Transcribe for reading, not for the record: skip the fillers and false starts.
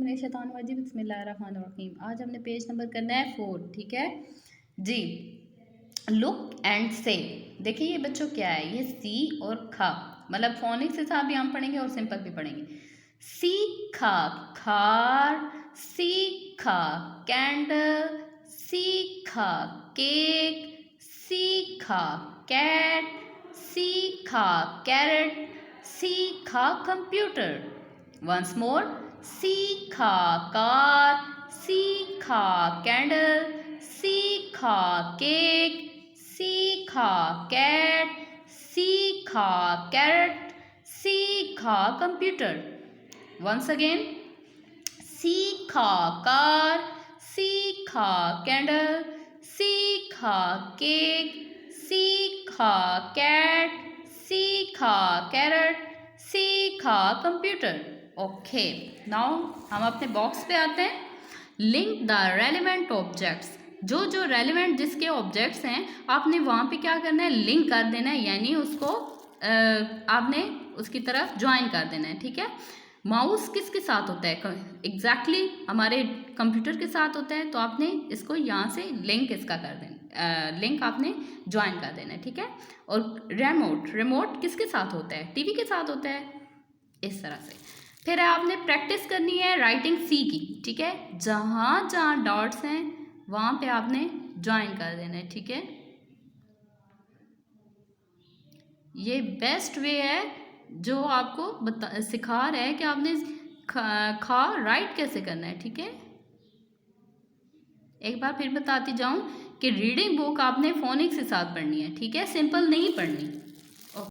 मिनश्शैतानिर्रजीम बिस्मिल्लाहिर्रहमानिर्रहीम। आज हमने पेज नंबर करना है 4, ठीक है जी। लुक एंड से, देखिए ये बच्चों क्या है, ये सी और खा, मतलब फोनिक्स के साथ भी हम पढ़ेंगे और सिंपल भी पढ़ेंगे। सीखा खार, सीखा कैंडल, सीखा केक, सीखा कैट, सीखा कैरेट, सीखा कंप्यूटर। वंस मोर, सीखा कार, सीखा कैंडल, सीखा केक, सीखा कैट, सीखा कैरेट, सीखा कंप्यूटर। वंस अगेन, सीखा कार, सीखा कैंडल, सीखा केक, सीखा कैट, सीखा कैरेट, सीखा कंप्यूटर। ओके, नाउ हम अपने बॉक्स पे आते हैं। लिंक द रेलिवेंट ऑब्जेक्ट्स, जो जो रेलिवेंट जिसके ऑब्जेक्ट्स हैं आपने वहाँ पे क्या करना है, लिंक कर देना है, यानी उसको आपने उसकी तरफ ज्वाइन कर देना है, ठीक है। माउस किसके साथ होता है, एग्जैक्टली हमारे कंप्यूटर के साथ होता है, तो आपने इसको यहाँ से लिंक इसका कर देना, लिंक आपने ज्वाइन कर देना है, ठीक है। और रिमोट किसके साथ होता है, टीवी के साथ होता है, इस तरह से। फिर आपने प्रैक्टिस करनी है राइटिंग सी की, ठीक है। जहाँ जहाँ डॉट्स हैं वहाँ पे आपने ज्वाइन कर देना है, ठीक है। ये बेस्ट वे है जो आपको सिखा रहा है कि आपने खा राइट कैसे करना है, ठीक है। एक बार फिर बताती जाऊँ कि रीडिंग बुक आपने फोनिक्स के साथ पढ़नी है, ठीक है, सिंपल नहीं पढ़नी।